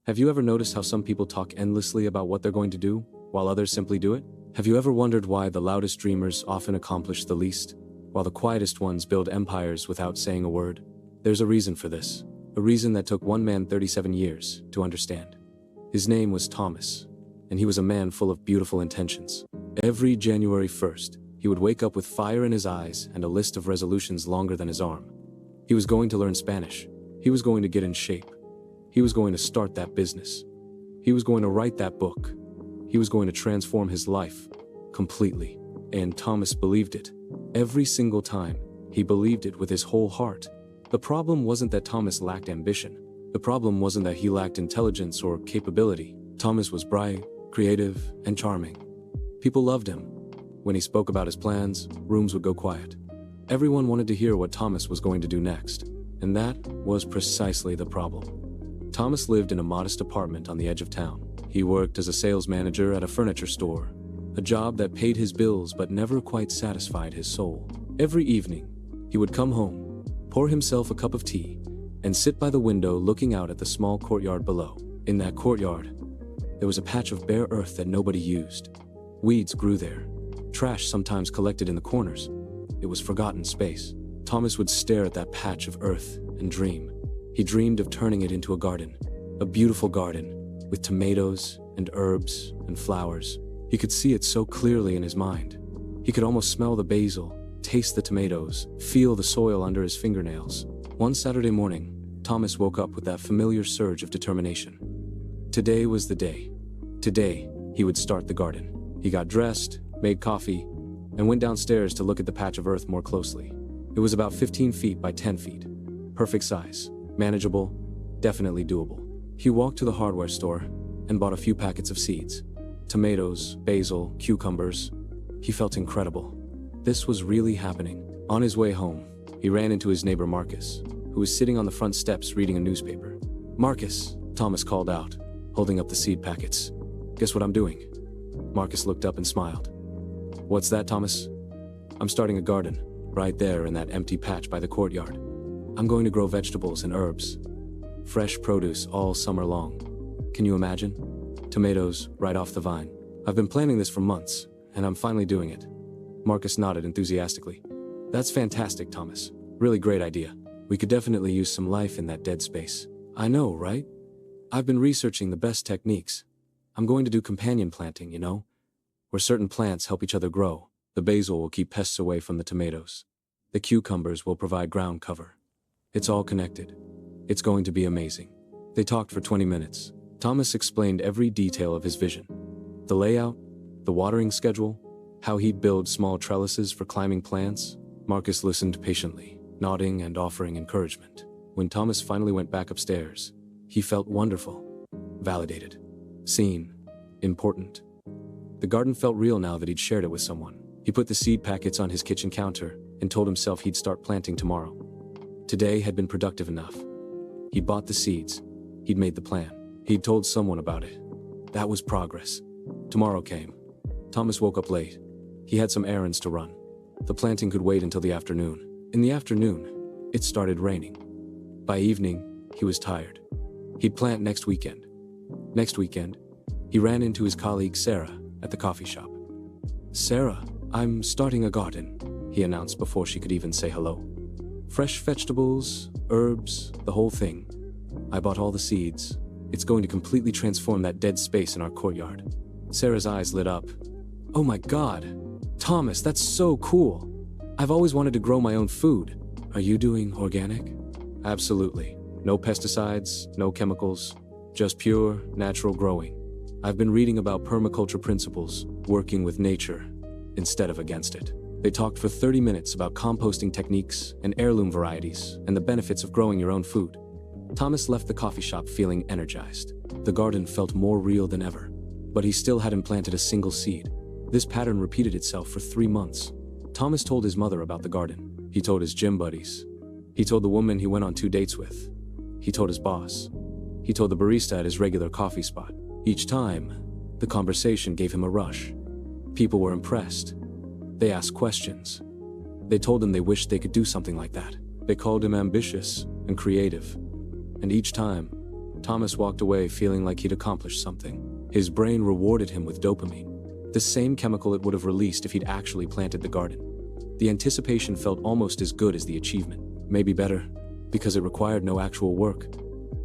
Have you ever noticed how some people talk endlessly about what they're going to do, while others simply do it? Have you ever wondered why the loudest dreamers often accomplish the least, while the quietest ones build empires without saying a word? There's a reason for this, a reason that took one man 37 years to understand. His name was Thomas, and he was a man full of beautiful intentions. Every January 1st, he would wake up with fire in his eyes and a list of resolutions longer than his arm. He was going to learn Spanish. He was going to get in shape. He was going to start that business. He was going to write that book. He was going to transform his life completely. And Thomas believed it. Every single time, he believed it with his whole heart. The problem wasn't that Thomas lacked ambition. The problem wasn't that he lacked intelligence or capability. Thomas was bright, creative, and charming. People loved him. When he spoke about his plans, rooms would go quiet. Everyone wanted to hear what Thomas was going to do next. And that was precisely the problem. Thomas lived in a modest apartment on the edge of town. He worked as a sales manager at a furniture store, a job that paid his bills but never quite satisfied his soul. Every evening, he would come home, pour himself a cup of tea, and sit by the window looking out at the small courtyard below. In that courtyard, there was a patch of bare earth that nobody used. Weeds grew there, trash sometimes collected in the corners. It was forgotten space. Thomas would stare at that patch of earth and dream. He dreamed of turning it into a garden, a beautiful garden, with tomatoes and herbs and flowers. He could see it so clearly in his mind. He could almost smell the basil, taste the tomatoes, feel the soil under his fingernails. One Saturday morning, Thomas woke up with that familiar surge of determination. Today was the day. Today, he would start the garden. He got dressed, made coffee, and went downstairs to look at the patch of earth more closely. It was about 15 feet by 10 feet. Perfect size. Manageable, definitely doable. He walked to the hardware store and bought a few packets of seeds. Tomatoes, basil, cucumbers. He felt incredible. This was really happening. On his way home, he ran into his neighbor Marcus, who was sitting on the front steps reading a newspaper. "Marcus," Thomas called out, holding up the seed packets. "Guess what I'm doing?" Marcus looked up and smiled. "What's that, Thomas?" "I'm starting a garden, right there in that empty patch by the courtyard. I'm going to grow vegetables and herbs. Fresh produce all summer long. Can you imagine? Tomatoes right off the vine. I've been planning this for months, and I'm finally doing it." Marcus nodded enthusiastically. "That's fantastic, Thomas. Really great idea. We could definitely use some life in that dead space." "I know, right? I've been researching the best techniques. I'm going to do companion planting, where certain plants help each other grow. The basil will keep pests away from the tomatoes. The cucumbers will provide ground cover. It's all connected. It's going to be amazing." They talked for 20 minutes. Thomas explained every detail of his vision. The layout, the watering schedule, how he'd build small trellises for climbing plants. Marcus listened patiently, nodding and offering encouragement. When Thomas finally went back upstairs, he felt wonderful, validated, seen, important. The garden felt real now that he'd shared it with someone. He put the seed packets on his kitchen counter and told himself he'd start planting tomorrow. Today had been productive enough. He bought the seeds. He'd made the plan. He'd told someone about it. That was progress. Tomorrow came. Thomas woke up late. He had some errands to run. The planting could wait until the afternoon. In the afternoon, it started raining. By evening, he was tired. He'd plant next weekend. Next weekend, he ran into his colleague Sarah at the coffee shop. "Sarah, I'm starting a garden," he announced before she could even say hello. "Fresh vegetables, herbs, the whole thing. I bought all the seeds. It's going to completely transform that dead space in our courtyard." Sarah's eyes lit up. "Oh my God, Thomas, that's so cool. I've always wanted to grow my own food. Are you doing organic?" "Absolutely. No pesticides, no chemicals, just pure, natural growing. I've been reading about permaculture principles, working with nature instead of against it." They talked for 30 minutes about composting techniques and heirloom varieties and the benefits of growing your own food. Thomas left the coffee shop feeling energized. The garden felt more real than ever, but he still hadn't planted a single seed. This pattern repeated itself for 3 months. Thomas told his mother about the garden. He told his gym buddies. He told the woman he went on 2 dates with. He told his boss. He told the barista at his regular coffee spot. Each time, the conversation gave him a rush. People were impressed. They asked questions. They told him they wished they could do something like that. They called him ambitious and creative. And each time, Thomas walked away feeling like he'd accomplished something. His brain rewarded him with dopamine, the same chemical it would have released if he'd actually planted the garden. The anticipation felt almost as good as the achievement, maybe better, because it required no actual work.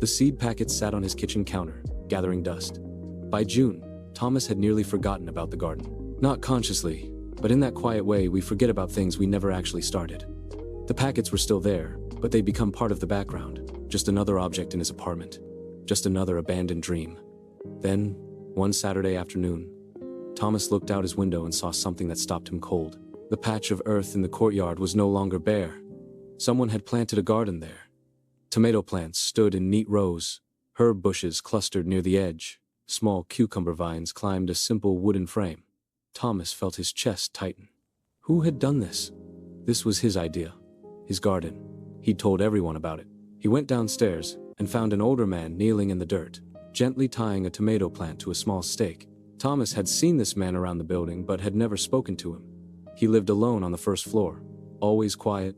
The seed packets sat on his kitchen counter, gathering dust. By June, Thomas had nearly forgotten about the garden. Not consciously, but in that quiet way we forget about things we never actually started. The packets were still there, but they'd become part of the background, just another object in his apartment, just another abandoned dream. Then, one Saturday afternoon, Thomas looked out his window and saw something that stopped him cold. The patch of earth in the courtyard was no longer bare. Someone had planted a garden there. Tomato plants stood in neat rows, herb bushes clustered near the edge, small cucumber vines climbed a simple wooden frame. Thomas felt his chest tighten. Who had done this? This was his idea. His garden. He'd told everyone about it. He went downstairs and found an older man kneeling in the dirt, gently tying a tomato plant to a small stake. Thomas had seen this man around the building but had never spoken to him. He lived alone on the first floor, always quiet,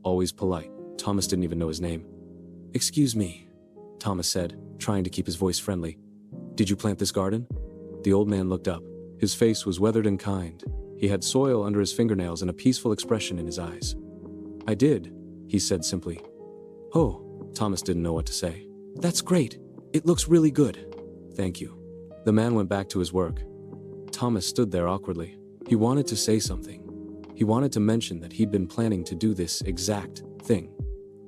always polite. Thomas didn't even know his name. "Excuse me," Thomas said, trying to keep his voice friendly. "Did you plant this garden?" The old man looked up. His face was weathered and kind. He had soil under his fingernails and a peaceful expression in his eyes. "I did," he said simply. "Oh," Thomas didn't know what to say. "That's great. It looks really good." "Thank you." The man went back to his work. Thomas stood there awkwardly. He wanted to say something. He wanted to mention that he'd been planning to do this exact thing,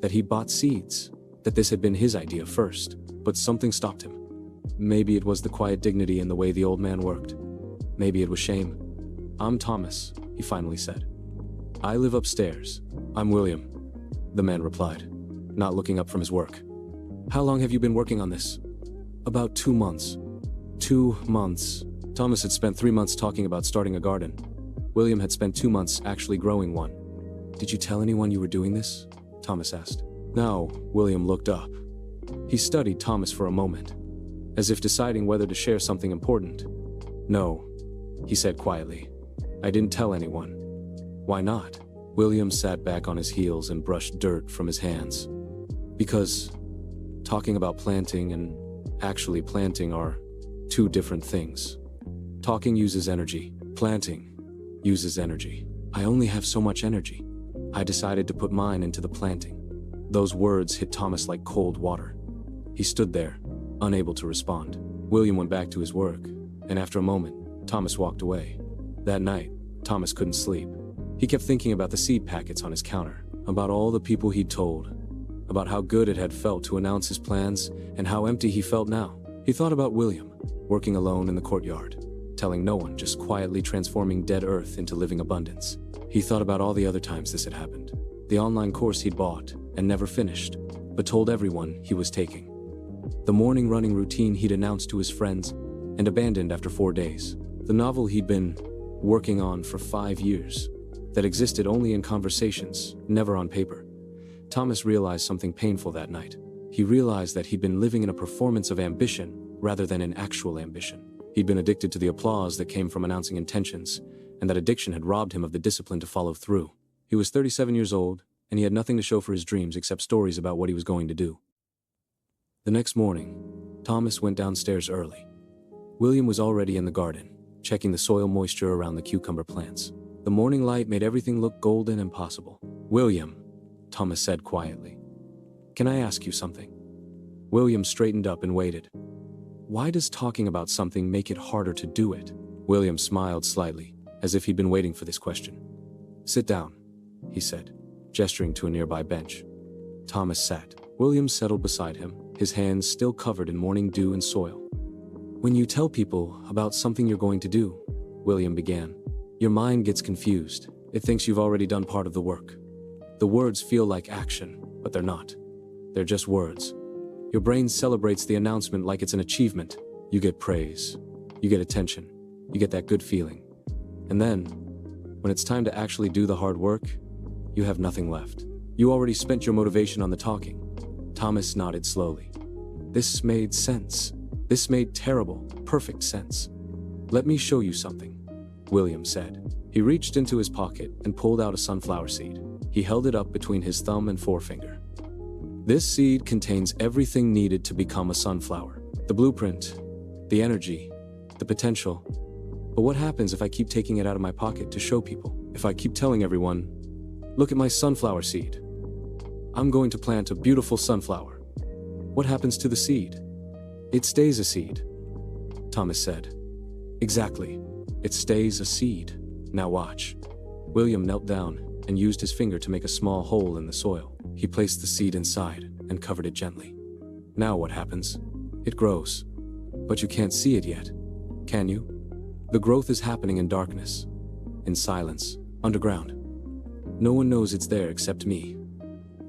that he bought seeds, that this had been his idea first, but something stopped him. Maybe it was the quiet dignity in the way the old man worked. Maybe it was shame. "I'm Thomas," he finally said. "I live upstairs." "I'm William," the man replied, not looking up from his work. "How long have you been working on this?" "About 2 months." 2 months. Thomas had spent 3 months talking about starting a garden. William had spent 2 months actually growing one. "Did you tell anyone you were doing this?" Thomas asked. "No," William looked up. He studied Thomas for a moment, as if deciding whether to share something important. "No," he said quietly. "I didn't tell anyone." "Why not?" William sat back on his heels and brushed dirt from his hands. "Because talking about planting and actually planting are 2 different things. Talking uses energy. Planting uses energy. I only have so much energy. I decided to put mine into the planting." Those words hit Thomas like cold water. He stood there, unable to respond. William went back to his work, and after a moment, Thomas walked away. That night, Thomas couldn't sleep. He kept thinking about the seed packets on his counter, about all the people he'd told, about how good it had felt to announce his plans, and how empty he felt now. He thought about William, working alone in the courtyard, telling no one, just quietly transforming dead earth into living abundance. He thought about all the other times this had happened. The online course he'd bought and never finished, but told everyone he was taking. The morning running routine he'd announced to his friends and abandoned after 4 days. The novel he'd been working on for 5 years, that existed only in conversations, never on paper. Thomas realized something painful that night. He realized that he'd been living in a performance of ambition rather than an actual ambition. He'd been addicted to the applause that came from announcing intentions, and that addiction had robbed him of the discipline to follow through. He was 37 years old, and he had nothing to show for his dreams except stories about what he was going to do. The next morning, Thomas went downstairs early. William was already in the garden, checking the soil moisture around the cucumber plants. The morning light made everything look golden and possible. "William," Thomas said quietly, "can I ask you something?" William straightened up and waited. "Why does talking about something make it harder to do it?" William smiled slightly, as if he'd been waiting for this question. "Sit down," he said, gesturing to a nearby bench. Thomas sat. William settled beside him, his hands still covered in morning dew and soil. "When you tell people about something you're going to do," William began, "your mind gets confused. It thinks you've already done part of the work. The words feel like action, but they're not. They're just words. Your brain celebrates the announcement like it's an achievement. You get praise. You get attention. You get that good feeling. And then, when it's time to actually do the hard work, you have nothing left. You already spent your motivation on the talking." Thomas nodded slowly. This made sense. This made terrible, perfect sense. "Let me show you something," William said. He reached into his pocket and pulled out a sunflower seed. He held it up between his thumb and forefinger. This seed contains everything needed to become a sunflower. The blueprint, the energy, the potential. But what happens if I keep taking it out of my pocket to show people? If I keep telling everyone, look at my sunflower seed. I'm going to plant a beautiful sunflower. What happens to the seed? It stays a seed, Thomas said. Exactly. It stays a seed. Now watch. William knelt down and used his finger to make a small hole in the soil. He placed the seed inside and covered it gently. Now what happens? It grows. But you can't see it yet, can you? The growth is happening in darkness, in silence, underground. No one knows it's there except me.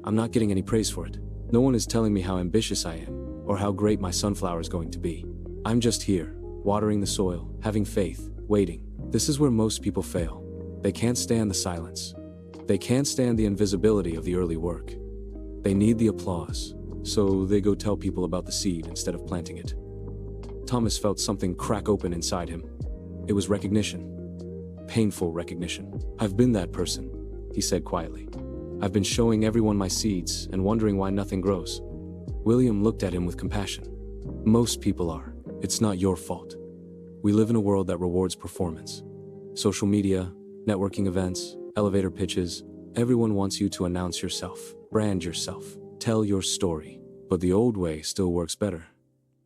I'm not getting any praise for it. No one is telling me how ambitious I am, or how great my sunflower is going to be. I'm just here, watering the soil, having faith, waiting. This is where most people fail. They can't stand the silence. They can't stand the invisibility of the early work. They need the applause, so they go tell people about the seed instead of planting it. Thomas felt something crack open inside him. It was recognition. Painful recognition. I've been that person, he said quietly. I've been showing everyone my seeds and wondering why nothing grows. William looked at him with compassion. Most people are. It's not your fault. We live in a world that rewards performance. Social media, networking events, elevator pitches. Everyone wants you to announce yourself, brand yourself, tell your story. But the old way still works better.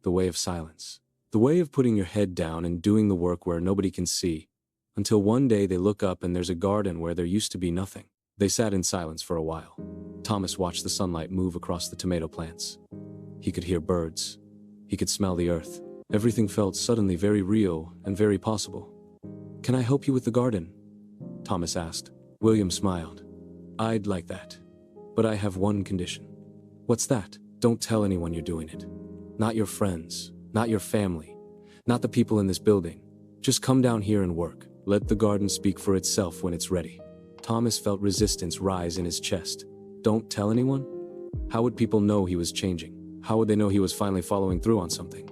The way of silence. The way of putting your head down and doing the work where nobody can see, until one day they look up and there's a garden where there used to be nothing. They sat in silence for a while. Thomas watched the sunlight move across the tomato plants. He could hear birds. He could smell the earth. Everything felt suddenly very real and very possible. Can I help you with the garden? Thomas asked. William smiled. I'd like that. But I have one condition. What's that? Don't tell anyone you're doing it. Not your friends, not your family, not the people in this building. Just come down here and work. Let the garden speak for itself when it's ready. Thomas felt resistance rise in his chest. Don't tell anyone? How would people know he was changing? How would they know he was finally following through on something?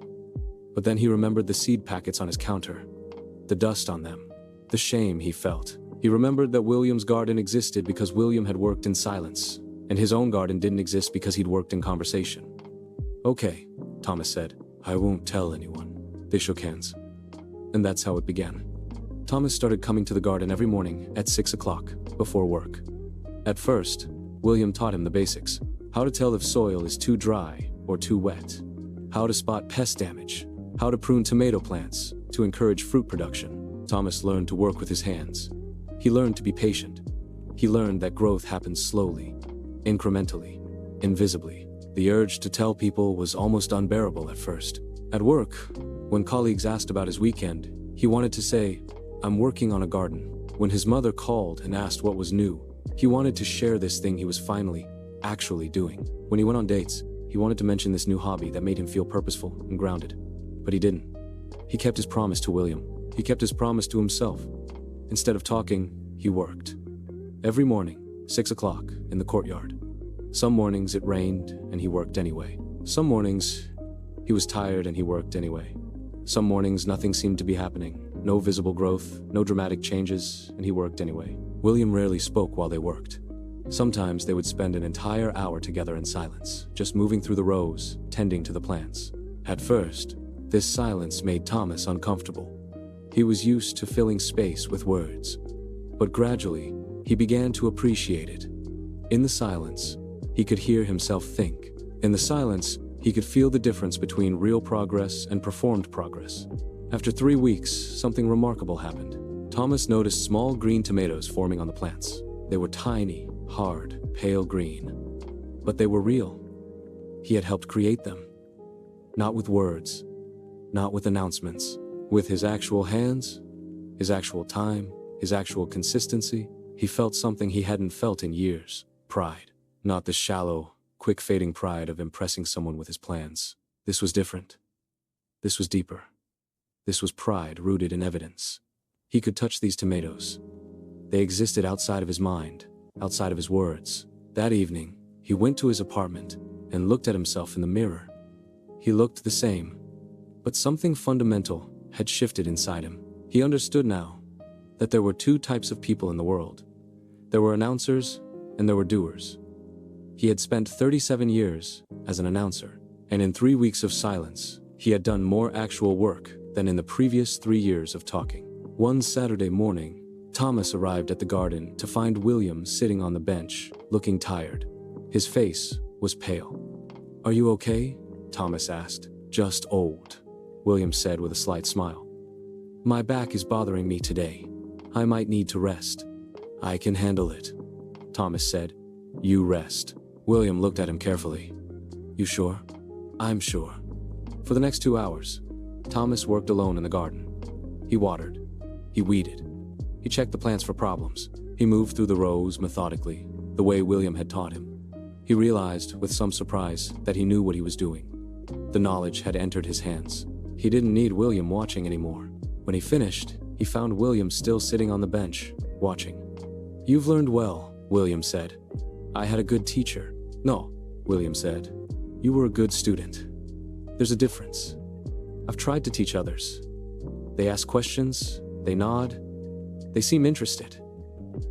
But then he remembered the seed packets on his counter, the dust on them, the shame he felt. He remembered that William's garden existed because William had worked in silence, and his own garden didn't exist because he'd worked in conversation. Okay, Thomas said. I won't tell anyone. They shook hands. And that's how it began. Thomas started coming to the garden every morning at 6 o'clock, before work. At first, William taught him the basics. How to tell if soil is too dry or too wet. How to spot pest damage. How to prune tomato plants to encourage fruit production. Thomas learned to work with his hands. He learned to be patient. He learned that growth happens slowly, incrementally, invisibly. The urge to tell people was almost unbearable at first. At work, when colleagues asked about his weekend, he wanted to say, I'm working on a garden. When his mother called and asked what was new, he wanted to share this thing he was finally, actually doing. When he went on dates, he wanted to mention this new hobby that made him feel purposeful and grounded. But he didn't. He kept his promise to William. He kept his promise to himself. Instead of talking, he worked. Every morning, 6 o'clock, in the courtyard. Some mornings it rained and he worked anyway. Some mornings he was tired and he worked anyway. Some mornings nothing seemed to be happening. No visible growth, no dramatic changes, and he worked anyway. William rarely spoke while they worked. Sometimes they would spend an entire hour together in silence, just moving through the rows, tending to the plants. At first, this silence made Thomas uncomfortable. He was used to filling space with words. But gradually, he began to appreciate it. In the silence, he could hear himself think. In the silence, he could feel the difference between real progress and performed progress. After 3 weeks, something remarkable happened. Thomas noticed small green tomatoes forming on the plants. They were tiny, hard, pale green. But they were real. He had helped create them. Not with words, not with announcements. With his actual hands, his actual time, his actual consistency, he felt something he hadn't felt in years. Pride. Not the shallow, quick-fading pride of impressing someone with his plans. This was different. This was deeper. This was pride rooted in evidence. He could touch these tomatoes. They existed outside of his mind, outside of his words. That evening, he went to his apartment and looked at himself in the mirror. He looked the same, but something fundamental had shifted inside him. He understood now that there were two types of people in the world. There were announcers and there were doers. He had spent 37 years as an announcer, and in 3 weeks of silence, he had done more actual work than in the previous 3 years of talking. One Saturday morning, Thomas arrived at the garden to find William sitting on the bench, looking tired. His face was pale. "Are you okay?" Thomas asked. "Just old," William said with a slight smile. "My back is bothering me today. I might need to rest." "I can handle it," Thomas said. "You rest." William looked at him carefully. "You sure?" "I'm sure." For the next 2 hours, Thomas worked alone in the garden. He watered. He weeded. He checked the plants for problems. He moved through the rows methodically, the way William had taught him. He realized, with some surprise, that he knew what he was doing. The knowledge had entered his hands. He didn't need William watching anymore. When he finished, he found William still sitting on the bench, watching. "You've learned well," William said. "I had a good teacher." "No," William said. "You were a good student. There's a difference. I've tried to teach others. They ask questions, they nod, they seem interested,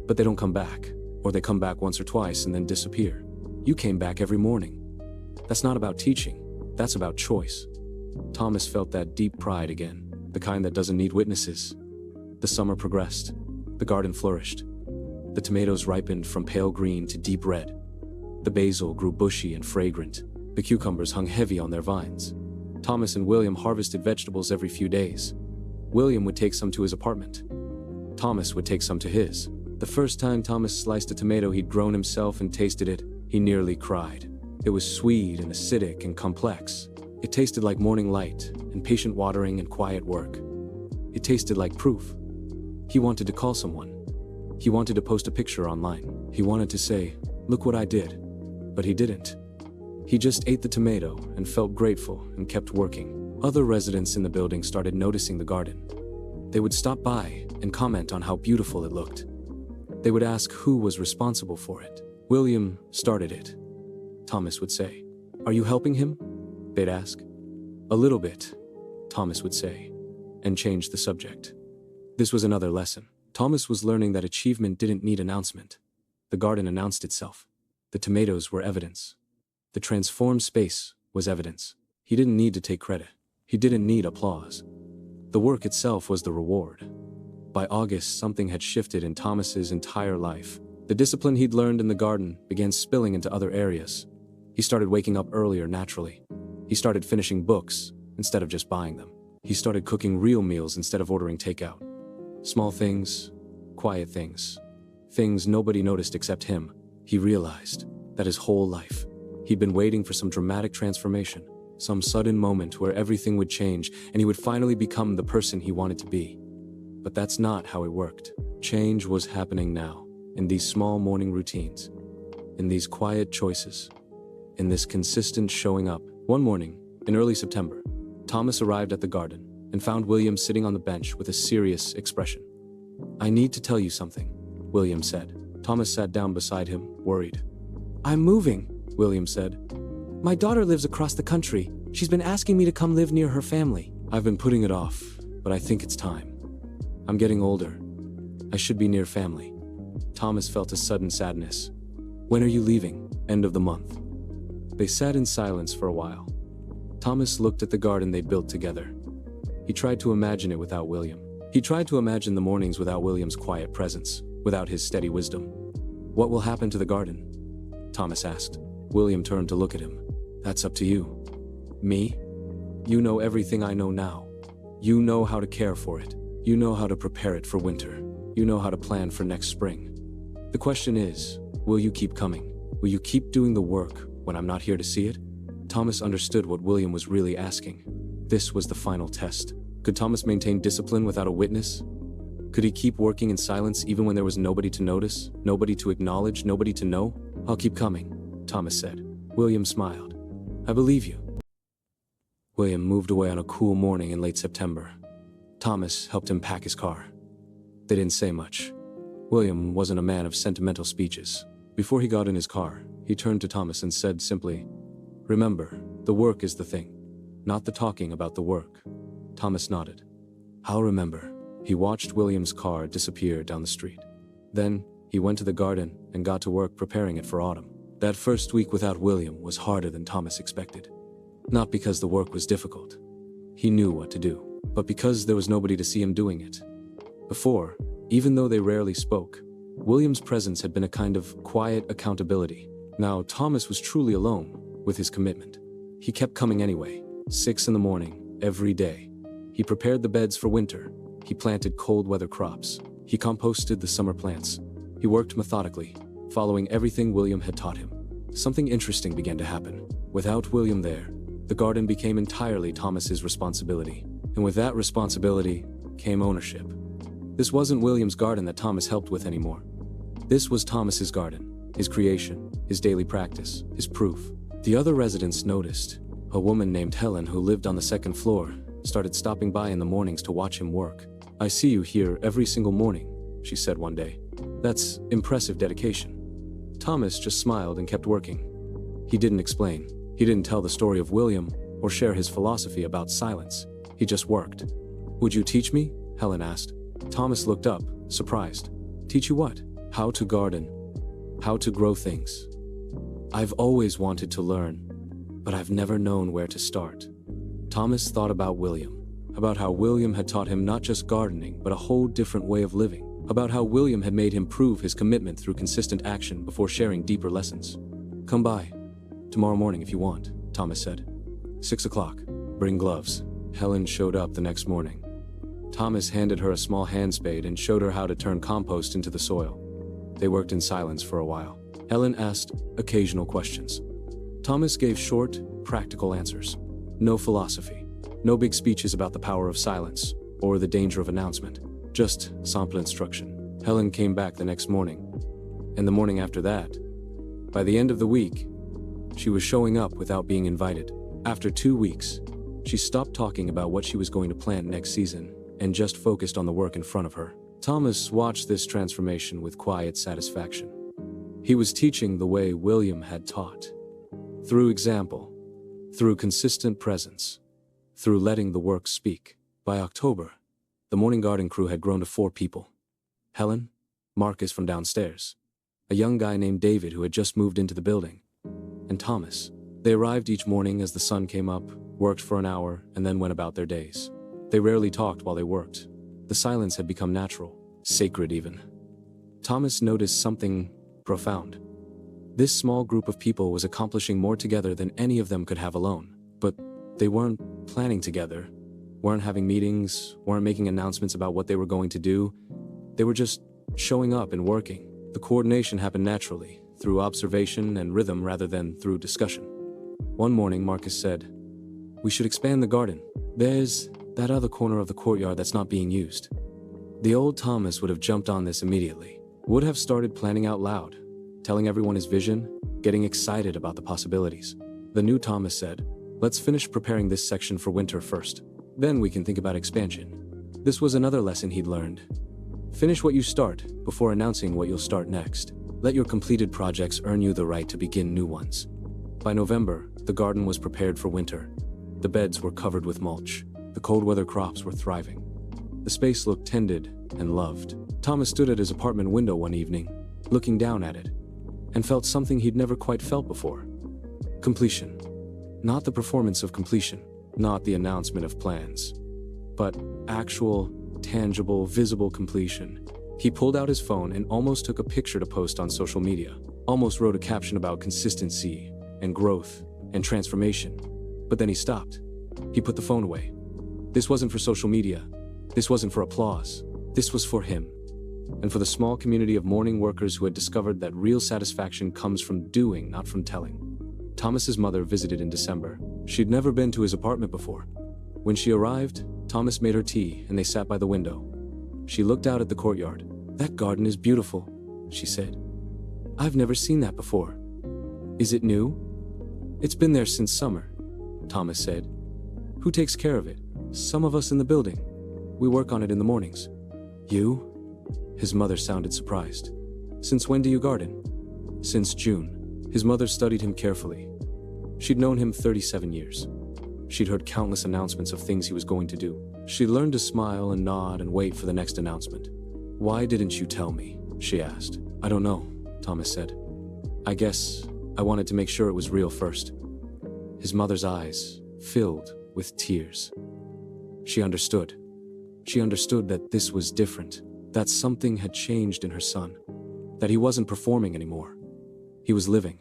but they don't come back, or they come back once or twice and then disappear. You came back every morning. That's not about teaching, that's about choice." Thomas felt that deep pride again, the kind that doesn't need witnesses. The summer progressed. The garden flourished. The tomatoes ripened from pale green to deep red. The basil grew bushy and fragrant. The cucumbers hung heavy on their vines. Thomas and William harvested vegetables every few days. William would take some to his apartment. Thomas would take some to his. The first time Thomas sliced a tomato he'd grown himself and tasted it, he nearly cried. It was sweet and acidic and complex. It tasted like morning light and patient watering and quiet work. It tasted like proof. He wanted to call someone. He wanted to post a picture online. He wanted to say, "Look what I did." But he didn't. He just ate the tomato and felt grateful and kept working. Other residents in the building started noticing the garden. They would stop by and comment on how beautiful it looked. They would ask who was responsible for it. "William started it," Thomas would say. "Are you helping him?" they'd ask. "A little bit," Thomas would say, and change the subject. This was another lesson. Thomas was learning that achievement didn't need announcement. The garden announced itself. The tomatoes were evidence. The transformed space was evidence. He didn't need to take credit. He didn't need applause. The work itself was the reward. By August, something had shifted in Thomas's entire life. The discipline he'd learned in the garden began spilling into other areas. He started waking up earlier naturally. He started finishing books instead of just buying them. He started cooking real meals instead of ordering takeout. Small things, quiet things, things nobody noticed except him. He realized that his whole life, he'd been waiting for some dramatic transformation, some sudden moment where everything would change and he would finally become the person he wanted to be. But that's not how it worked. Change was happening now, in these small morning routines, in these quiet choices, in this consistent showing up. One morning, in early September, Thomas arrived at the garden and found William sitting on the bench with a serious expression. "I need to tell you something," William said. Thomas sat down beside him, worried. "I'm moving," William said. "My daughter lives across the country. She's been asking me to come live near her family. I've been putting it off, but I think it's time. I'm getting older. I should be near family." Thomas felt a sudden sadness. "When are you leaving?" "End of the month." They sat in silence for a while. Thomas looked at the garden they built together. He tried to imagine it without William. He tried to imagine the mornings without William's quiet presence, without his steady wisdom. "What will happen to the garden?" Thomas asked. William turned to look at him. "That's up to you." "Me? You know everything I know now. You know how to care for it. You know how to prepare it for winter. You know how to plan for next spring. The question is, will you keep coming? Will you keep doing the work when I'm not here to see it?" Thomas understood what William was really asking. This was the final test. Could Thomas maintain discipline without a witness? Could he keep working in silence even when there was nobody to notice, nobody to acknowledge, nobody to know? "I'll keep coming," Thomas said. William smiled. "I believe you." William moved away on a cool morning in late September. Thomas helped him pack his car. They didn't say much. William wasn't a man of sentimental speeches. Before he got in his car, he turned to Thomas and said simply, "Remember, the work is the thing, not the talking about the work." Thomas nodded. "I'll remember." He watched William's car disappear down the street. Then, he went to the garden and got to work preparing it for autumn. That first week without William was harder than Thomas expected. Not because the work was difficult. He knew what to do, but because there was nobody to see him doing it. Before, even though they rarely spoke, William's presence had been a kind of quiet accountability. Now Thomas was truly alone with his commitment. He kept coming anyway, 6 in the morning, every day. He prepared the beds for winter. He planted cold weather crops. He composted the summer plants. He worked methodically, following everything William had taught him. Something interesting began to happen. Without William there, the garden became entirely Thomas's responsibility. And with that responsibility came ownership. This wasn't William's garden that Thomas helped with anymore. This was Thomas's garden, his creation, his daily practice, his proof. The other residents noticed. A woman named Helen, who lived on the second floor, started stopping by in the mornings to watch him work. "I see you here every single morning," she said one day. "That's impressive dedication." Thomas just smiled and kept working. He didn't explain. He didn't tell the story of William or share his philosophy about silence. He just worked. "Would you teach me?" Helen asked. Thomas looked up, surprised. "Teach you what?" "How to garden. How to grow things. I've always wanted to learn, but I've never known where to start." Thomas thought about William, about how William had taught him not just gardening, but a whole different way of living, about how William had made him prove his commitment through consistent action before sharing deeper lessons. "Come by tomorrow morning if you want," Thomas said. 6 o'clock. "Bring gloves." Helen showed up the next morning. Thomas handed her a small hand spade and showed her how to turn compost into the soil. They worked in silence for a while. Helen asked occasional questions. Thomas gave short, practical answers. No philosophy. No big speeches about the power of silence or the danger of announcement. Just sample instruction. Helen came back the next morning, and the morning after that. By the end of the week, she was showing up without being invited. After 2 weeks, she stopped talking about what she was going to plant next season and just focused on the work in front of her. Thomas watched this transformation with quiet satisfaction. He was teaching the way William had taught. Through example, through consistent presence, through letting the work speak. By October, the morning garden crew had grown to 4 people. Helen, Marcus from downstairs, a young guy named David who had just moved into the building, and Thomas. They arrived each morning as the sun came up, worked for an hour, and then went about their days. They rarely talked while they worked. The silence had become natural, sacred even. Thomas noticed something profound. This small group of people was accomplishing more together than any of them could have alone. But they weren't planning together, weren't having meetings, weren't making announcements about what they were going to do. They were just showing up and working. The coordination happened naturally, through observation and rhythm rather than through discussion. One morning, Marcus said, "We should expand the garden. There's that other corner of the courtyard that's not being used." The old Thomas would have jumped on this immediately, would have started planning out loud, telling everyone his vision, getting excited about the possibilities. The new Thomas said, "Let's finish preparing this section for winter first. Then we can think about expansion." This was another lesson he'd learned. Finish what you start before announcing what you'll start next. Let your completed projects earn you the right to begin new ones. By November, the garden was prepared for winter. The beds were covered with mulch. The cold weather crops were thriving. The space looked tended and loved. Thomas stood at his apartment window one evening, looking down at it, and felt something he'd never quite felt before. Completion. Not the performance of completion, not the announcement of plans, but actual, tangible, visible completion. He pulled out his phone and almost took a picture to post on social media, almost wrote a caption about consistency and growth and transformation. But then he stopped. He put the phone away. This wasn't for social media. This wasn't for applause. This was for him, and for the small community of morning workers who had discovered that real satisfaction comes from doing, not from telling. Thomas's mother visited in December. She'd never been to his apartment before. When she arrived, Thomas made her tea and they sat by the window. She looked out at the courtyard. "That garden is beautiful," she said. "I've never seen that before." "Is it new?" "It's been there since summer," Thomas said. "Who takes care of it?" "Some of us in the building. We work on it in the mornings." "You?" His mother sounded surprised. "Since when do you garden?" "Since June." His mother studied him carefully. She'd known him 37 years. She'd heard countless announcements of things he was going to do. She'd learned to smile and nod and wait for the next announcement. "Why didn't you tell me?" she asked. "I don't know," Thomas said. "I guess I wanted to make sure it was real first." His mother's eyes filled with tears. She understood. She understood that this was different, that something had changed in her son, that he wasn't performing anymore. He was living.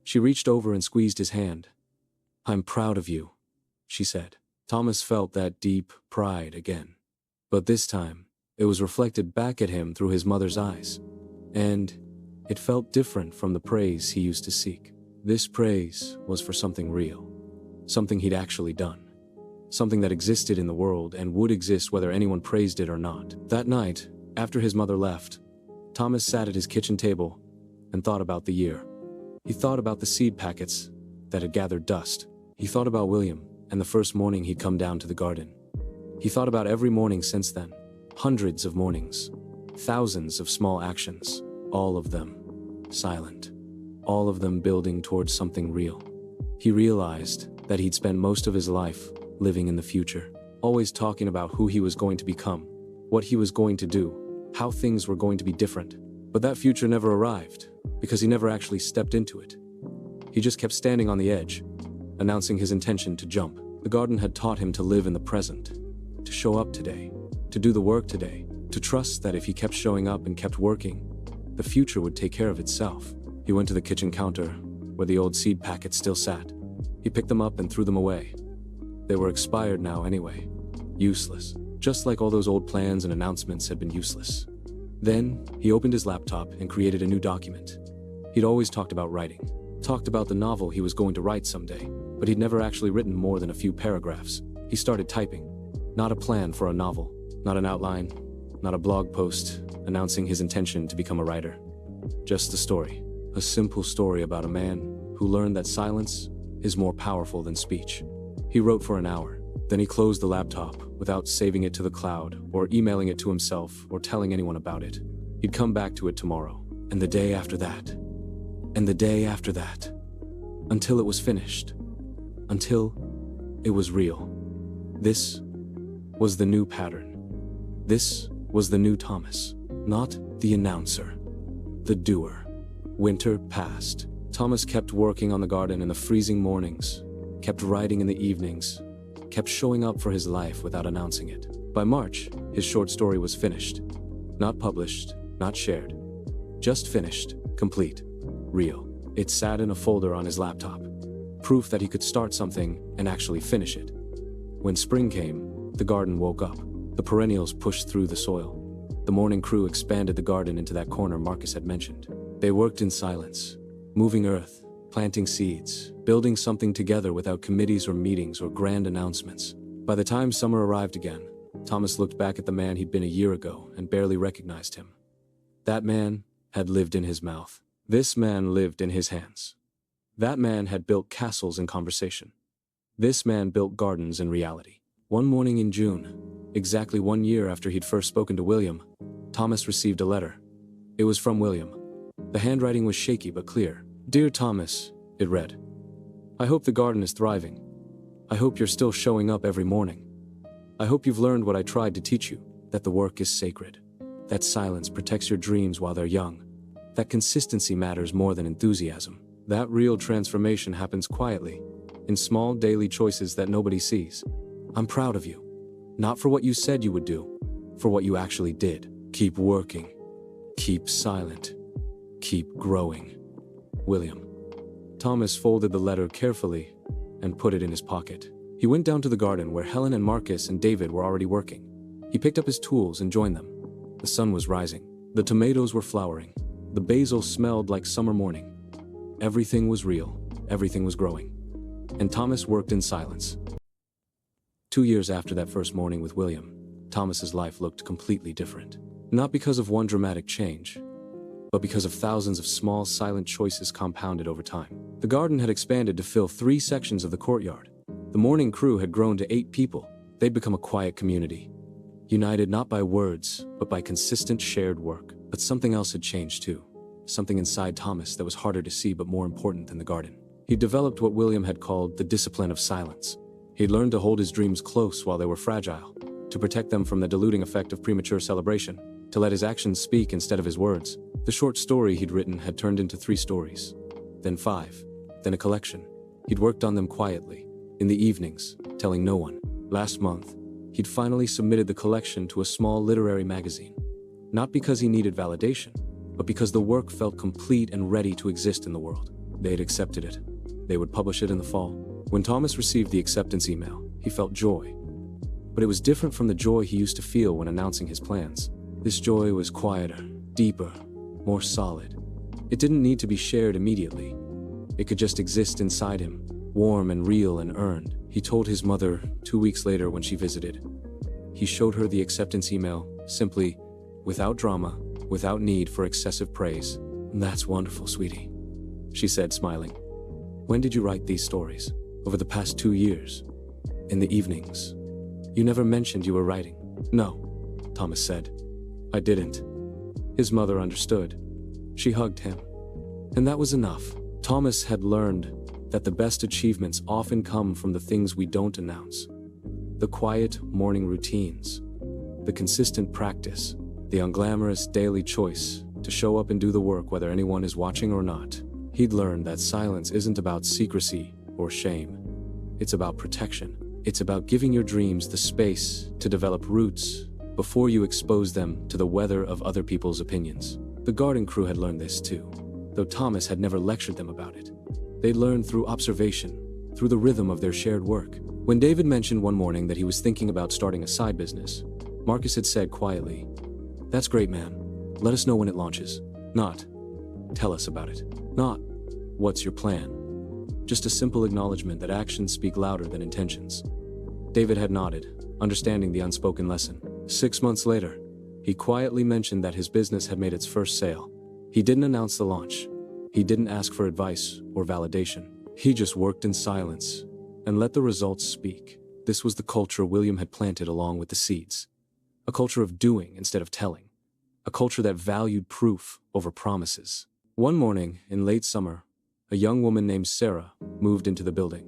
She reached over and squeezed his hand. "I'm proud of you," she said. Thomas felt that deep pride again. But this time, it was reflected back at him through his mother's eyes. And it felt different from the praise he used to seek. This praise was for something real, something he'd actually done, something that existed in the world and would exist whether anyone praised it or not. That night, after his mother left, Thomas sat at his kitchen table and thought about the year. He thought about the seed packets that had gathered dust. He thought about William and the first morning he'd come down to the garden. He thought about every morning since then, hundreds of mornings, thousands of small actions, all of them silent, all of them building towards something real. He realized that he'd spent most of his life living in the future, always talking about who he was going to become, what he was going to do, how things were going to be different. But that future never arrived, because he never actually stepped into it. He just kept standing on the edge, announcing his intention to jump. The garden had taught him to live in the present, to show up today, to do the work today, to trust that if he kept showing up and kept working, the future would take care of itself. He went to the kitchen counter, where the old seed packets still sat. He picked them up and threw them away. They were expired now anyway, useless, just like all those old plans and announcements had been useless. Then, he opened his laptop and created a new document. He'd always talked about writing, talked about the novel he was going to write someday, but he'd never actually written more than a few paragraphs. He started typing. Not a plan for a novel, not an outline, not a blog post announcing his intention to become a writer. Just a story, a simple story about a man who learned that silence is more powerful than speech. He wrote for an hour, then he closed the laptop without saving it to the cloud or emailing it to himself or telling anyone about it. He'd come back to it tomorrow, and the day after that, and the day after that, until it was finished, until it was real. This was the new pattern. This was the new Thomas, not the announcer, the doer. Winter passed. Thomas kept working on the garden in the freezing mornings, kept writing in the evenings, kept showing up for his life without announcing it. By March, his short story was finished. Not published, not shared. Just finished, complete, real. It sat in a folder on his laptop. Proof that he could start something and actually finish it. When spring came, the garden woke up. The perennials pushed through the soil. The morning crew expanded the garden into that corner Marcus had mentioned. They worked in silence, moving earth, planting seeds, building something together without committees or meetings or grand announcements. By the time summer arrived again, Thomas looked back at the man he'd been a year ago and barely recognized him. That man had lived in his mouth. This man lived in his hands. That man had built castles in conversation. This man built gardens in reality. One morning in June, exactly 1 year after he'd first spoken to William, Thomas received a letter. It was from William. The handwriting was shaky but clear. "Dear Thomas," it read, "I hope the garden is thriving. I hope you're still showing up every morning. I hope you've learned what I tried to teach you, that the work is sacred, that silence protects your dreams while they're young, that consistency matters more than enthusiasm, that real transformation happens quietly, in small daily choices that nobody sees. I'm proud of you, not for what you said you would do, for what you actually did. Keep working, keep silent, keep growing. William." Thomas folded the letter carefully and put it in his pocket. He went down to the garden where Helen and Marcus and David were already working. He picked up his tools and joined them. The sun was rising. The tomatoes were flowering. The basil smelled like summer morning. Everything was real. Everything was growing. And Thomas worked in silence. 2 years after that first morning with William, Thomas's life looked completely different. Not because of one dramatic change, but because of thousands of small, silent choices compounded over time. The garden had expanded to fill 3 sections of the courtyard. The morning crew had grown to 8 people. They'd become a quiet community, united not by words, but by consistent shared work. But something else had changed too. Something inside Thomas that was harder to see but more important than the garden. He developed what William had called the discipline of silence. He'd learned to hold his dreams close while they were fragile, to protect them from the diluting effect of premature celebration, to let his actions speak instead of his words. The short story he'd written had turned into 3 stories. then 5, then a collection. He'd worked on them quietly, in the evenings, telling no one. Last month, he'd finally submitted the collection to a small literary magazine. Not because he needed validation, but because the work felt complete and ready to exist in the world. They had accepted it. They would publish it in the fall. When Thomas received the acceptance email, he felt joy. But it was different from the joy he used to feel when announcing his plans. This joy was quieter, deeper, more solid. It didn't need to be shared immediately. It could just exist inside him, warm and real and earned. He told his mother 2 weeks later when she visited. He showed her the acceptance email, simply, without drama, without need for excessive praise. "That's wonderful, sweetie," she said, smiling. "When did you write these stories?" "Over the past 2 years. In the evenings." "You never mentioned you were writing." "No," Thomas said. "I didn't." His mother understood. She hugged him. And that was enough. Thomas had learned that the best achievements often come from the things we don't announce. The quiet morning routines, the consistent practice, the unglamorous daily choice to show up and do the work whether anyone is watching or not. He'd learned that silence isn't about secrecy or shame. It's about protection. It's about giving your dreams the space to develop roots before you expose them to the weather of other people's opinions. The garden crew had learned this too, though Thomas had never lectured them about it. They learned through observation, through the rhythm of their shared work. When David mentioned one morning that he was thinking about starting a side business, Marcus had said quietly, "That's great, man. Let us know when it launches." Not, "Tell us about it." Not, "What's your plan?" Just a simple acknowledgement that actions speak louder than intentions. David had nodded, understanding the unspoken lesson. 6 months later, he quietly mentioned that his business had made its first sale. He didn't announce the launch. He didn't ask for advice or validation. He just worked in silence and let the results speak. This was the culture William had planted along with the seeds. A culture of doing instead of telling. A culture that valued proof over promises. One morning, in late summer, a young woman named Sarah moved into the building.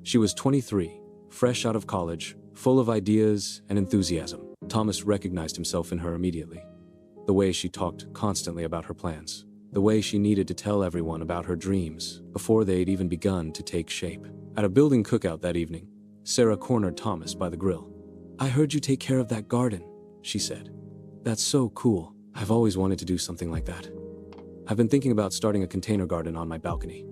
She was 23, fresh out of college, full of ideas and enthusiasm. Thomas recognized himself in her immediately. The way she talked constantly about her plans. The way she needed to tell everyone about her dreams before they'd even begun to take shape. At a building cookout that evening, Sarah cornered Thomas by the grill. "I heard you take care of that garden," she said. "That's so cool. I've always wanted to do something like that. I've been thinking about starting a container garden on my balcony.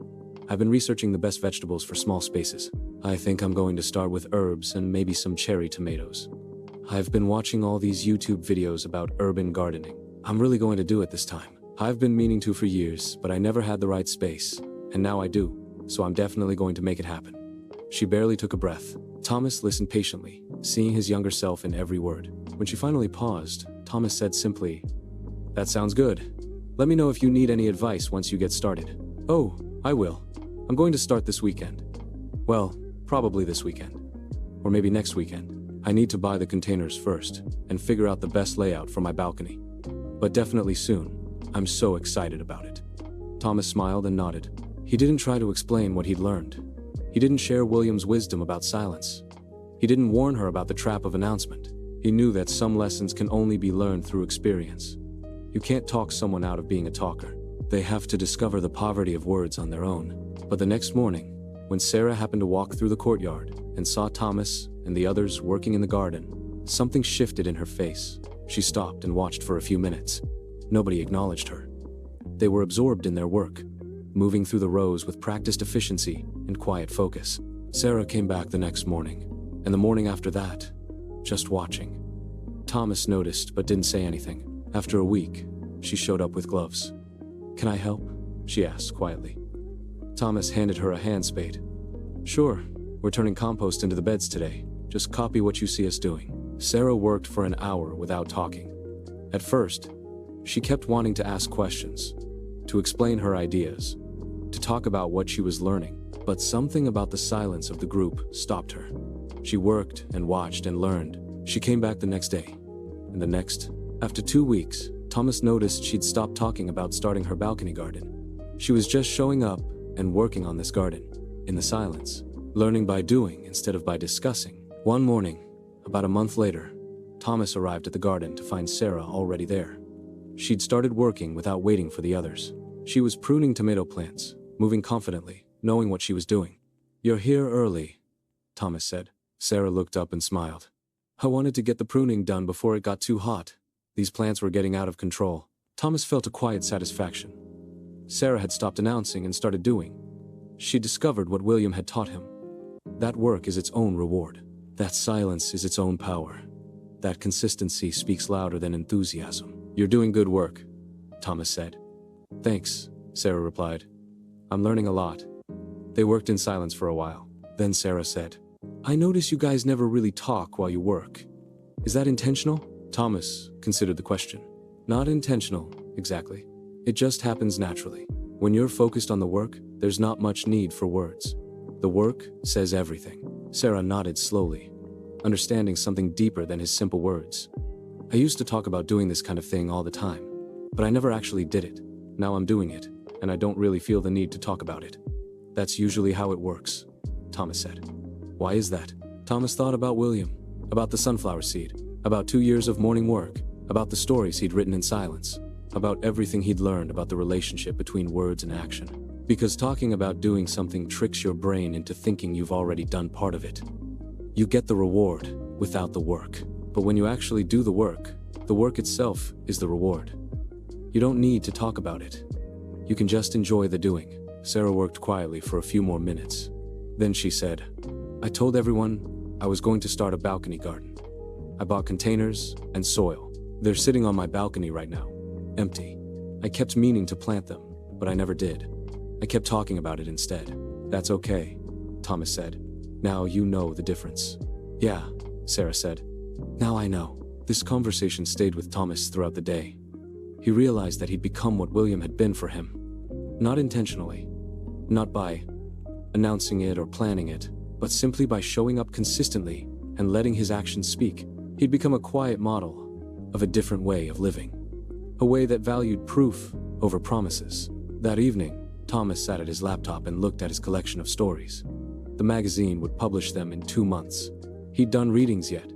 I've been researching the best vegetables for small spaces. I think I'm going to start with herbs and maybe some cherry tomatoes. I've been watching all these YouTube videos about urban gardening. I'm really going to do it this time. I've been meaning to for years, but I never had the right space, and now I do, so I'm definitely going to make it happen." She barely took a breath. Thomas listened patiently, seeing his younger self in every word. When she finally paused, Thomas said simply, "That sounds good. Let me know if you need any advice once you get started." "Oh, I will. I'm going to start this weekend. Well, probably this weekend. Or maybe next weekend. I need to buy the containers first and figure out the best layout for my balcony. But definitely soon. I'm so excited about it." Thomas smiled and nodded. He didn't try to explain what he'd learned. He didn't share William's wisdom about silence. He didn't warn her about the trap of announcement. He knew that some lessons can only be learned through experience. You can't talk someone out of being a talker. They have to discover the poverty of words on their own. But the next morning, when Sarah happened to walk through the courtyard and saw Thomas and the others working in the garden, something shifted in her face. She stopped and watched for a few minutes. Nobody acknowledged her. They were absorbed in their work, moving through the rows with practiced efficiency and quiet focus. Sarah came back the next morning, and the morning after that, just watching. Thomas noticed but didn't say anything. After a week, she showed up with gloves. "Can I help?" she asked quietly. Thomas handed her a hand spade. "Sure, we're turning compost into the beds today. Just copy what you see us doing." Sarah worked for an hour without talking. At first, she kept wanting to ask questions, to explain her ideas, to talk about what she was learning, but something about the silence of the group stopped her. She worked and watched and learned. She came back the next day, and the next. After 2 weeks, Thomas noticed she'd stopped talking about starting her balcony garden. She was just showing up and working on this garden, in the silence, learning by doing instead of by discussing. One morning, about a month later, Thomas arrived at the garden to find Sarah already there. She'd started working without waiting for the others. She was pruning tomato plants, moving confidently, knowing what she was doing. "You're here early," Thomas said. Sarah looked up and smiled. "I wanted to get the pruning done before it got too hot. These plants were getting out of control." Thomas felt a quiet satisfaction. Sarah had stopped announcing and started doing. She discovered what William had taught him. That work is its own reward. That silence is its own power. That consistency speaks louder than enthusiasm. "You're doing good work," Thomas said. "Thanks," Sarah replied. "I'm learning a lot." They worked in silence for a while. Then Sarah said, "I notice you guys never really talk while you work. Is that intentional?" Thomas considered the question. "Not intentional, exactly. It just happens naturally. When you're focused on the work, there's not much need for words. The work says everything." Sarah nodded slowly, understanding something deeper than his simple words. "I used to talk about doing this kind of thing all the time, but I never actually did it. Now I'm doing it, and I don't really feel the need to talk about it." "That's usually how it works," Thomas said. "Why is that?" Thomas thought about William, about the sunflower seed, about 2 years of morning work, about the stories he'd written in silence, about everything he'd learned about the relationship between words and action. Because talking about doing something tricks your brain into thinking you've already done part of it. You get the reward without the work. But when you actually do the work itself is the reward. You don't need to talk about it. You can just enjoy the doing. Sarah worked quietly for a few more minutes. Then she said, "I told everyone I was going to start a balcony garden. I bought containers and soil. They're sitting on my balcony right now, empty. I kept meaning to plant them, but I never did. I kept talking about it instead." "That's okay," Thomas said. "Now you know the difference." "Yeah," Sarah said. "Now I know." This conversation stayed with Thomas throughout the day. He realized that he'd become what William had been for him. Not intentionally, not by announcing it or planning it, but simply by showing up consistently and letting his actions speak. He'd become a quiet model of a different way of living. A way that valued proof over promises. That evening, Thomas sat at his laptop and looked at his collection of stories. The magazine would publish them in 2 months. He'd done readings yet.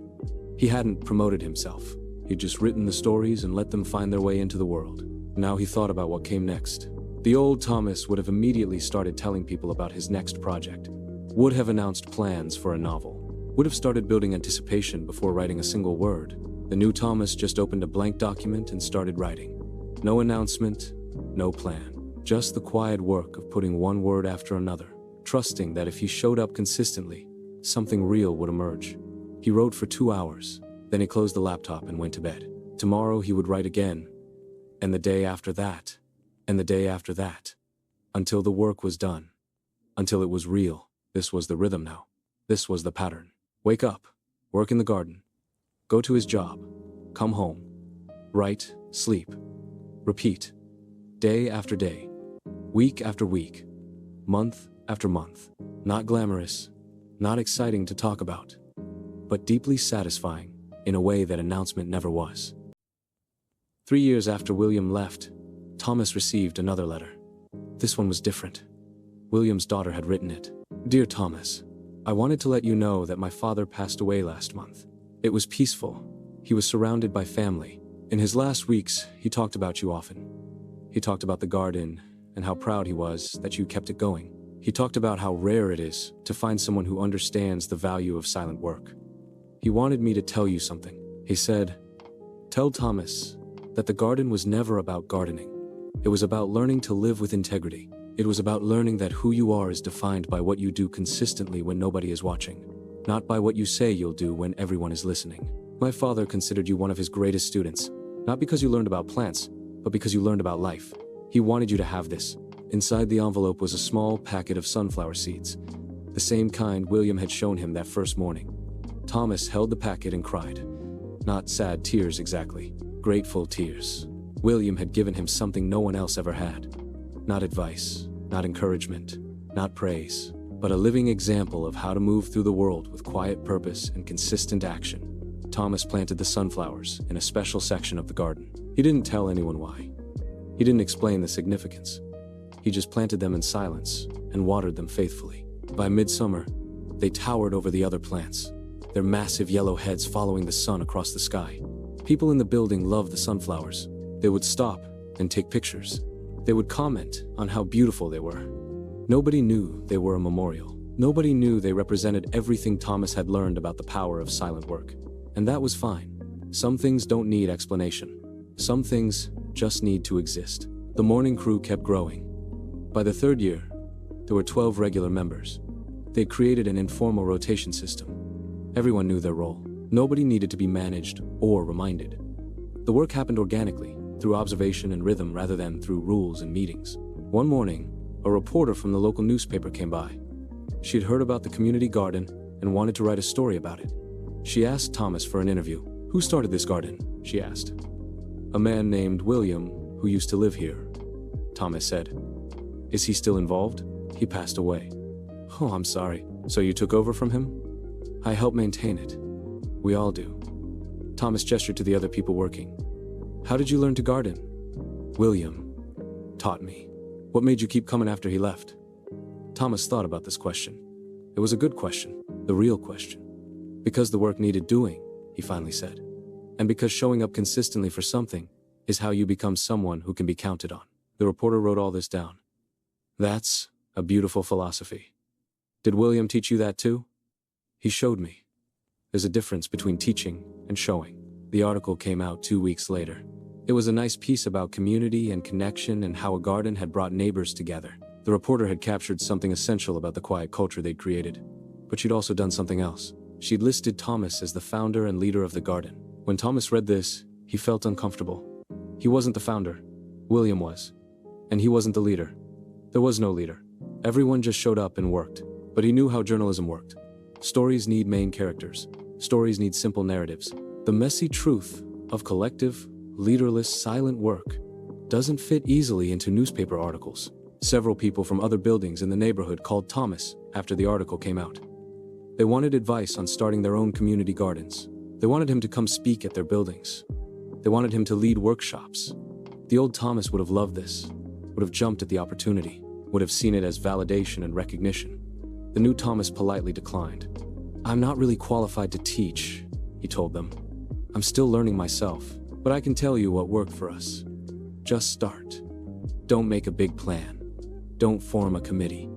He hadn't promoted himself. He'd just written the stories and let them find their way into the world. Now he thought about what came next. The old Thomas would have immediately started telling people about his next project, would have announced plans for a novel, would have started building anticipation before writing a single word. The new Thomas just opened a blank document and started writing. No announcement, no plan. Just the quiet work of putting one word after another, trusting that if he showed up consistently, something real would emerge. He wrote for 2 hours, then he closed the laptop and went to bed. Tomorrow he would write again, and the day after that, and the day after that, until the work was done, until it was real. This was the rhythm now. This was the pattern. Wake up, work in the garden, go to his job, come home, write, sleep, repeat, day after day, week after week, month after month. Not glamorous, not exciting to talk about, but deeply satisfying in a way that announcement never was. 3 years after William left, Thomas received another letter. This one was different. William's daughter had written it. "Dear Thomas, I wanted to let you know that my father passed away last month. It was peaceful. He was surrounded by family. In his last weeks, he talked about you often. He talked about the garden and how proud he was that you kept it going. He talked about how rare it is to find someone who understands the value of silent work. He wanted me to tell you something. He said, tell Thomas that the garden was never about gardening. It was about learning to live with integrity. It was about learning that who you are is defined by what you do consistently when nobody is watching, not by what you say you'll do when everyone is listening. My father considered you one of his greatest students, not because you learned about plants, but because you learned about life. He wanted you to have this." Inside the envelope was a small packet of sunflower seeds, the same kind William had shown him that first morning. Thomas held the packet and cried. Not sad tears exactly, grateful tears. William had given him something no one else ever had. Not advice, not encouragement, not praise, but a living example of how to move through the world with quiet purpose and consistent action. Thomas planted the sunflowers in a special section of the garden. He didn't tell anyone why. He didn't explain the significance. He just planted them in silence and watered them faithfully. By midsummer, they towered over the other plants, their massive yellow heads following the sun across the sky. People in the building loved the sunflowers. They would stop and take pictures. They would comment on how beautiful they were. Nobody knew they were a memorial. Nobody knew they represented everything Thomas had learned about the power of silent work. And that was fine. Some things don't need explanation. Some things just need to exist. The morning crew kept growing. By the third year, there were 12 regular members. They created an informal rotation system. Everyone knew their role. Nobody needed to be managed or reminded. The work happened organically, through observation and rhythm rather than through rules and meetings. One morning, a reporter from the local newspaper came by. She had heard about the community garden and wanted to write a story about it. She asked Thomas for an interview. "Who started this garden?" she asked. "A man named William, who used to live here," Thomas said. "Is he still involved?" "He passed away." "Oh, I'm sorry. So you took over from him?" "I help maintain it. We all do." Thomas gestured to the other people working. "How did you learn to garden?" "William taught me." "What made you keep coming after he left?" Thomas thought about this question. It was a good question, the real question. "Because the work needed doing," he finally said. "And because showing up consistently for something is how you become someone who can be counted on." The reporter wrote all this down. "That's a beautiful philosophy. Did William teach you that too?" "He showed me. There's a difference between teaching and showing." The article came out 2 weeks later. It was a nice piece about community and connection and how a garden had brought neighbors together. The reporter had captured something essential about the quiet culture they'd created. But she'd also done something else. She'd listed Thomas as the founder and leader of the garden. When Thomas read this, he felt uncomfortable. He wasn't the founder. William was. And he wasn't the leader. There was no leader. Everyone just showed up and worked. But he knew how journalism worked. Stories need main characters. Stories need simple narratives. The messy truth of collective, leaderless, silent work doesn't fit easily into newspaper articles. Several people from other buildings in the neighborhood called Thomas after the article came out. They wanted advice on starting their own community gardens. They wanted him to come speak at their buildings. They wanted him to lead workshops. The old Thomas would have loved this, would have jumped at the opportunity, would have seen it as validation and recognition. The new Thomas politely declined. "I'm not really qualified to teach," he told them. "I'm still learning myself, but I can tell you what worked for us. Just start. Don't make a big plan. Don't form a committee.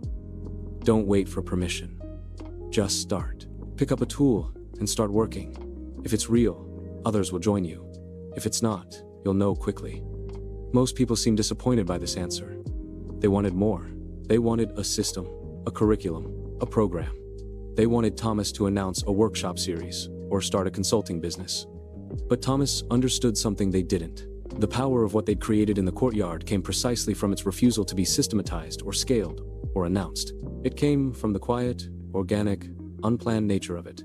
Don't wait for permission. Just start. Pick up a tool and start working. If it's real, others will join you. If it's not, you'll know quickly." Most people seemed disappointed by this answer. They wanted more. They wanted a system, a curriculum, a program. They wanted Thomas to announce a workshop series or start a consulting business. But Thomas understood something they didn't. The power of what they'd created in the courtyard came precisely from its refusal to be systematized or scaled or announced. It came from the quiet, organic, unplanned nature of it.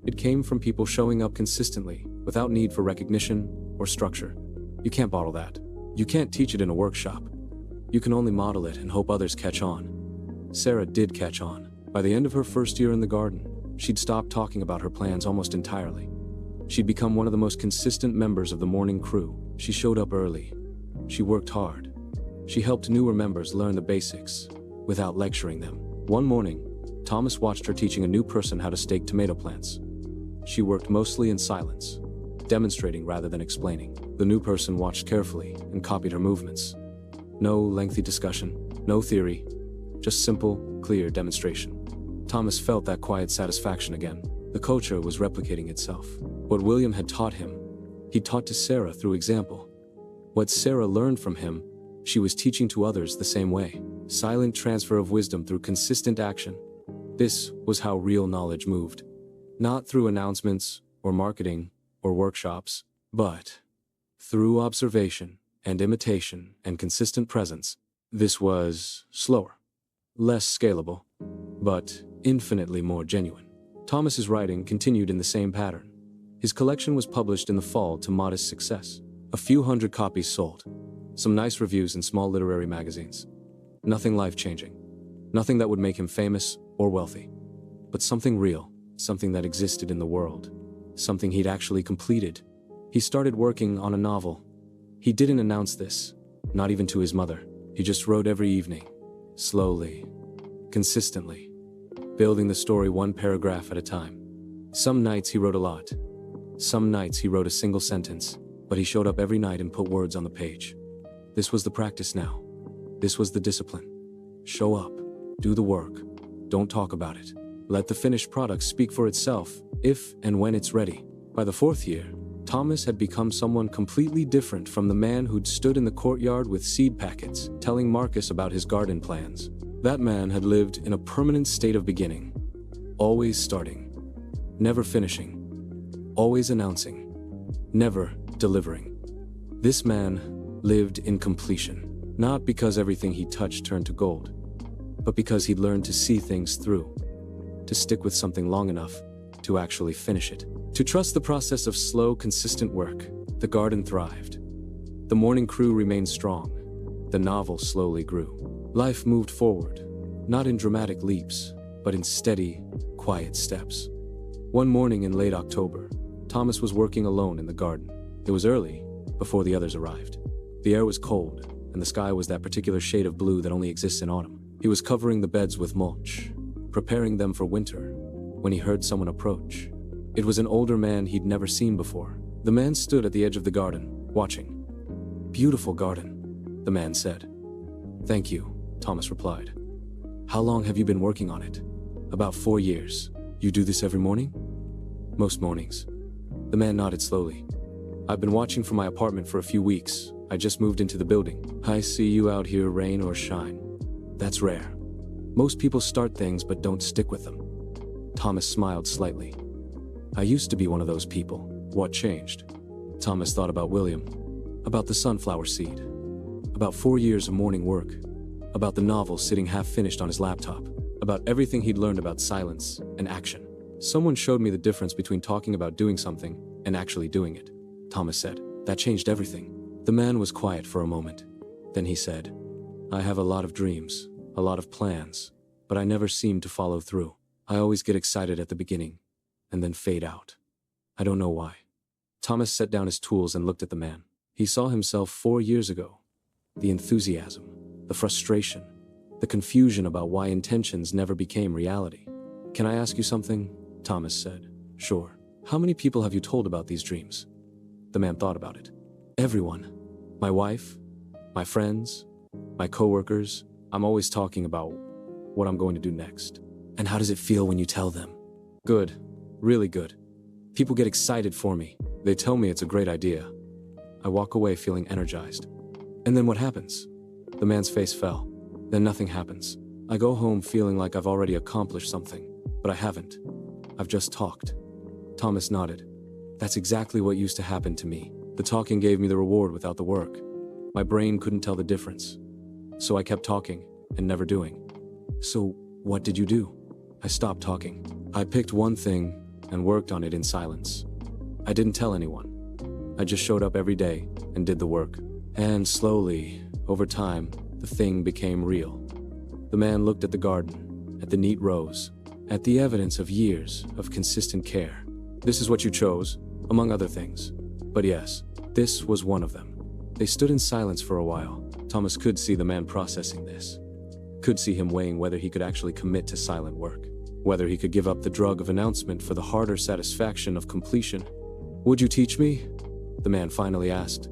It came from people showing up consistently without need for recognition or structure. You can't bottle that. You can't teach it in a workshop. You can only model it and hope others catch on. Sarah did catch on. By the end of her first year in the garden, she'd stopped talking about her plans almost entirely. She'd become one of the most consistent members of the morning crew. She showed up early. She worked hard. She helped newer members learn the basics without lecturing them. One morning, Thomas watched her teaching a new person how to stake tomato plants. She worked mostly in silence, demonstrating rather than explaining. The new person watched carefully and copied her movements. No lengthy discussion, no theory, just simple, clear demonstration. Thomas felt that quiet satisfaction again. The culture was replicating itself. What William had taught him, he taught to Sarah through example. What Sarah learned from him, she was teaching to others the same way. Silent transfer of wisdom through consistent action. This was how real knowledge moved. Not through announcements or marketing or workshops, but through observation and imitation and consistent presence. This was slower, less scalable, but infinitely more genuine. Thomas's writing continued in the same pattern. His collection was published in the fall to modest success. A few hundred copies sold. Some nice reviews in small literary magazines. Nothing life-changing. Nothing that would make him famous or wealthy. But something real, something that existed in the world. Something he'd actually completed. He started working on a novel. He didn't announce this, not even to his mother. He just wrote every evening, slowly, consistently, building the story one paragraph at a time. Some nights he wrote a lot. Some nights he wrote a single sentence, but he showed up every night and put words on the page. This was the practice now. This was the discipline. Show up. Do the work. Don't talk about it. Let the finished product speak for itself, if and when it's ready. By the 4th year, Thomas had become someone completely different from the man who'd stood in the courtyard with seed packets, telling Marcus about his garden plans. That man had lived in a permanent state of beginning, always starting, never finishing, always announcing, never delivering. This man lived in completion, not because everything he touched turned to gold, but because he'd learned to see things through, to stick with something long enough to actually finish it, to trust the process of slow, consistent work. The garden thrived. The morning crew remained strong. The novel slowly grew. Life moved forward, not in dramatic leaps, but in steady, quiet steps. One morning in late October, Thomas was working alone in the garden. It was early, before the others arrived. The air was cold, and the sky was that particular shade of blue that only exists in autumn. He was covering the beds with mulch, preparing them for winter, when he heard someone approach. It was an older man he'd never seen before. The man stood at the edge of the garden, watching. "Beautiful garden," the man said. "Thank you," Thomas replied. "How long have you been working on it?" "About 4 years. You do this every morning?" "Most mornings." The man nodded slowly. "I've been watching from my apartment for a few weeks. I just moved into the building. I see you out here, rain or shine. That's rare. Most people start things but don't stick with them." Thomas smiled slightly. "I used to be one of those people. What changed?" Thomas thought about William, about the sunflower seed, about 4 years of morning work, about the novel sitting half-finished on his laptop, about everything he'd learned about silence and action. "Someone showed me the difference between talking about doing something and actually doing it," Thomas said. "That changed everything." The man was quiet for a moment. Then he said, "I have a lot of dreams, a lot of plans, but I never seem to follow through. I always get excited at the beginning, and then fade out. I don't know why." Thomas set down his tools and looked at the man. He saw himself 4 years ago. The enthusiasm, the frustration, the confusion about why intentions never became reality. "Can I ask you something?" Thomas said. "Sure. How many people have you told about these dreams?" The man thought about it. "Everyone. My wife, my friends, my coworkers. I'm always talking about what I'm going to do next." "And how does it feel when you tell them?" "Good. Really good. People get excited for me. They tell me it's a great idea. I walk away feeling energized." "And then what happens?" The man's face fell. "Then nothing happens. I go home feeling like I've already accomplished something, but I haven't. I've just talked." Thomas nodded. "That's exactly what used to happen to me. The talking gave me the reward without the work. My brain couldn't tell the difference. So I kept talking and never doing." "So what did you do?" "I stopped talking. I picked one thing and worked on it in silence. I didn't tell anyone. I just showed up every day and did the work. And slowly, over time, the thing became real." The man looked at the garden, at the neat rows, at the evidence of years of consistent care. "This is what you chose, among other things. But yes, this was one of them." They stood in silence for a while. Thomas could see the man processing this. Could see him weighing whether he could actually commit to silent work. Whether he could give up the drug of announcement for the harder satisfaction of completion. "Would you teach me?" the man finally asked.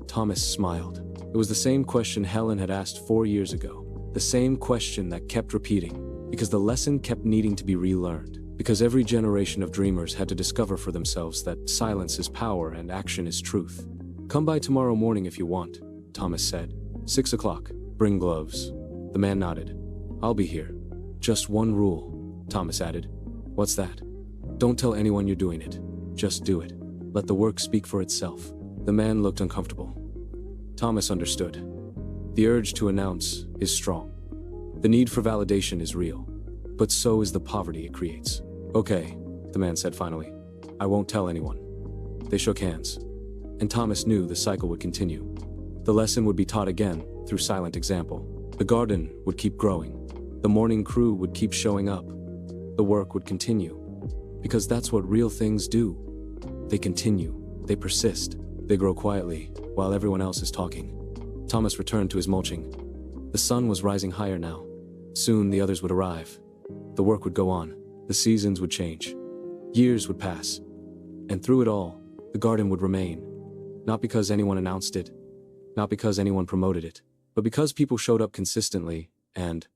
Thomas smiled. It was the same question Helen had asked 4 years ago. The same question that kept repeating, because the lesson kept needing to be relearned. Because every generation of dreamers had to discover for themselves that silence is power and action is truth. "Come by tomorrow morning if you want," Thomas said. 6 o'clock. Bring gloves." The man nodded. "I'll be here. Just one rule," Thomas added. "What's that?" "Don't tell anyone you're doing it. Just do it. Let the work speak for itself." The man looked uncomfortable. Thomas understood. The urge to announce is strong. The need for validation is real. But so is the poverty it creates. "Okay," the man said finally. "I won't tell anyone." They shook hands. And Thomas knew the cycle would continue. The lesson would be taught again through silent example. The garden would keep growing. The morning crew would keep showing up. The work would continue. Because that's what real things do. They continue. They persist. They grow quietly, while everyone else is talking. Thomas returned to his mulching. The sun was rising higher now. Soon the others would arrive. The work would go on. The seasons would change. Years would pass. And through it all, the garden would remain. Not because anyone announced it, not because anyone promoted it, but because people showed up consistently and